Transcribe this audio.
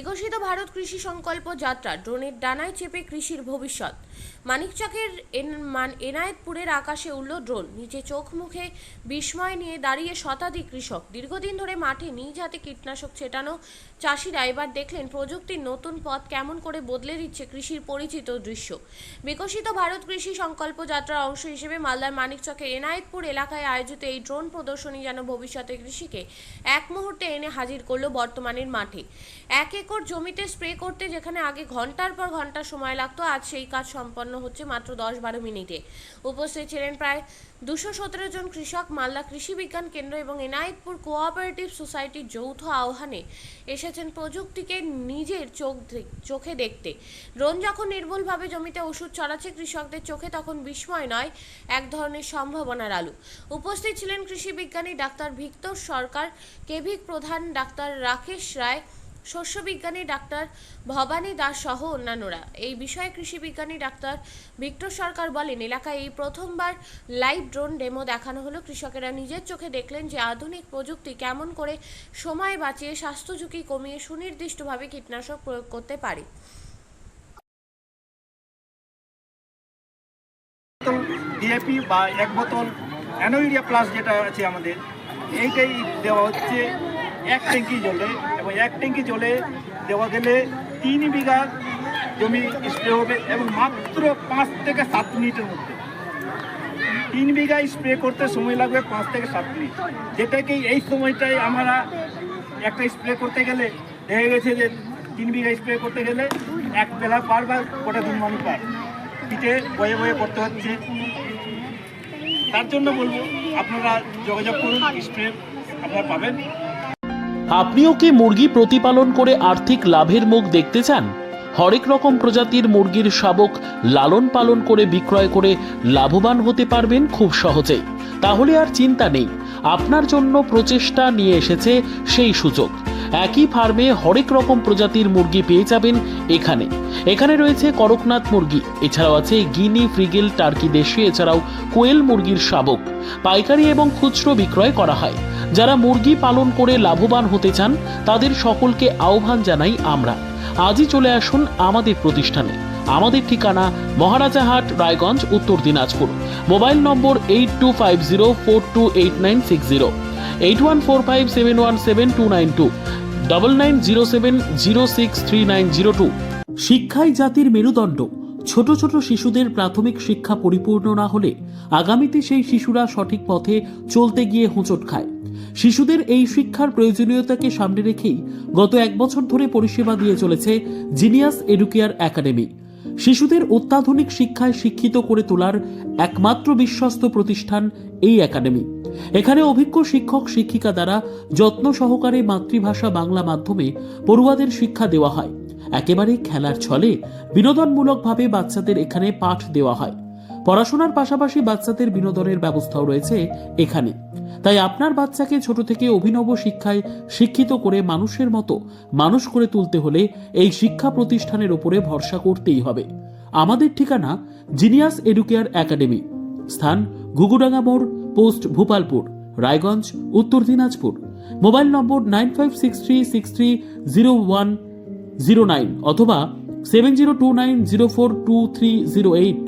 বিকশিত ভারত কৃষি সংকল্প যাত্রা ড্রোনের ডানায় চেপে কৃষির ভবিষ্যৎ। মানিকচকের এনায়েতপুরের আকাশে উড়ল ড্রোন, নিচে চোখ মুখে বিস্ময় নিয়ে দাঁড়িয়ে শতাধিক কৃষক। দীর্ঘদিন ধরে মাঠে নিজ হাতে কীটনাশক ছেটানো চাষিরা এবার দেখলেন প্রযুক্তির নতুন পথ কেমন করে বদলে দিচ্ছে কৃষির পরিচিত দৃশ্য। বিকশিত ভারত কৃষি সংকল্প যাত্রার অংশ হিসেবে মালদার মানিকচকের এনায়েতপুর এলাকায় আয়োজিত এই ড্রোন প্রদর্শনী যেন ভবিষ্যতের কৃষিকে এক মুহূর্তে এনে হাজির করলো বর্তমানের মাঠে। 1 একর জমিতে স্প্রে করতে যেখানে আগে ঘন্টার পর ঘন্টা সময় লাগতো, আজ সেই কাজ সম্পন্ন হচ্ছে মাত্র 10-12 মিনিটে। উপস্থিত ছিলেন প্রায় 217 জন কৃষক। মালদা কৃষি বিজ্ঞান কেন্দ্র এবং এনায়েতপুর কোঅপারেটিভ সোসাইটির যৌথ আহ্বানে এসেছেন প্রযুক্তিকে নিজের চোখে দেখতে। ড্রোন যখন নির্ভুলভাবে জমিতে ওষুধ ছড়াচ্ছে কৃষকদের চোখে তখন বিস্ময় নয়, এক ধরনের সম্ভাবনার আলো। উপস্থিত ছিলেন কৃষি বিজ্ঞানী ডাক্তার ভিক্টর সরকার, কেভিক প্রধান ডাক্তার রাকেশ রায়, শস্য বিজ্ঞানী ডাক্তার ভবানী দাস সহ অন্যান্যরা। এই বিষয়ে কৃষি বিজ্ঞানী ডাক্তার ভিক্টর সরকার বলেন, এলাকায় এই প্রথমবার লাইভ ড্রোন ডেমো দেখানো হলো। কৃষকেরা নিজের চোখে দেখলেন যে আধুনিক প্রযুক্তি কেমন করে সময় বাঁচিয়ে স্বাস্থ্য ঝুঁকি কমিয়ে সুনির্দিষ্টভাবে কীটনাশক প্রয়োগ করতে পারে। ডিএপি বা 1 বোতল অ্যানোইরিয়া প্লাস যেটা আছে আমাদের, এইটাই দেওয়া হচ্ছে 1 ট্যাঙ্কি জলে, এবং 1 ট্যাঙ্কি জলে দেওয়া গেলে 3 বিঘা জমি স্প্রে হবে এবং মাত্র 5 থেকে 7 মিনিটের মধ্যে। 3 বিঘা স্প্রে করতে সময় লাগবে 5 থেকে 7 মিনিট, যেটাকে এই সময়টাই আমরা একটা স্প্রে করতে গেলে দেখা গেছে যে 3 বিঘা স্প্রে করতে গেলে 1 বেলা পার বা গোটা দিন মানুষ পার পিঠে বয়ে বয়ে করতে হচ্ছে। তার জন্য বলবো আপনারা যোগাযোগ করুন, স্প্রে আপনারা পাবেন। আপনিও কি মুরগি প্রতিপালন করে আর্থিক লাভের মুখ দেখতে চান? হরেক রকম প্রজাতির মুরগির শাবক লালন পালন করে বিক্রয় করে লাভবান হতে পারবেন খুব সহজেই। তাহলে আর চিন্তা নেই, আপনার জন্য প্রচেষ্টা নিয়ে এসেছে সেই সুযোগ। একই ফার্মে হরেক রকম প্রজাতির মুরগি পেয়ে যাবেন এখানে রয়েছে করকনাথ মুরগি, এছাড়াও আছে গিনি, ফ্রিগেল, টার্কি দেশি, এছাড়াও কোয়েল মুরগির শাবক। পাইকারি এবং খুচরো বিক্রয় করা হয়। যারা মুরগি পালন করে লাভবান হতে চান তাদের সকলকে আহ্বান জানাই আমরা। আজই চলে আসুন আমাদের প্রতিষ্ঠানে। আমাদের ঠিকানা মহারাজাহাট, রায়গঞ্জ, উত্তর দিনাজপুর। মোবাইল নম্বর 8250428960, 8145717292, 9907063902। শিক্ষাই জাতির মেরুদণ্ড। ছোট ছোট শিশুদের প্রাথমিক শিক্ষা পরিপূর্ণ না হলে আগামীতে সেই শিশুরা সঠিক পথে চলতে গিয়ে হোঁচট খায়। শিশুদের এই শিক্ষার প্রয়োজনীয়তাকে সামনে রেখেই গত 1 বছর ধরে পরিষেবা দিয়ে চলেছে জিনিয়াস এডুকেয়ার একাডেমি। শিশুদের অত্যাধুনিক শিক্ষায় শিক্ষিত করে তোলার একমাত্র বিশ্বস্ত প্রতিষ্ঠান এই একাডেমি। এখানে অভিজ্ঞ শিক্ষক শিক্ষিকা দ্বারা যত্ন সহকারে মাতৃভাষা বাংলা মাধ্যমে পড়ুয়াদের শিক্ষা দেওয়া হয়। একেবারে খেলার ছলে বিনোদনমূলকভাবে বাচ্চাদের এখানে পাঠ দেওয়া হয়। পড়াশোনার পাশাপাশি বাচ্চাদের বিনোদনের ব্যবস্থাও রয়েছে এখানে। তাই আপনার বাচ্চাকে ছোট থেকে অভিনব শিক্ষায় শিক্ষিত করে মানুষের মতো মানুষ করে তুলতে হলে এই শিক্ষা প্রতিষ্ঠানের উপরে ভরসা করতেই হবে। আমাদের ঠিকানা জিনিয়াস এডুকেয়ার একাডেমি, স্থান ঘুঘুডাঙ্গা মোড়, পোস্ট ভূপালপুর, রায়গঞ্জ, উত্তর দিনাজপুর। মোবাইল নম্বর 9563630109 অথবা 7029042308।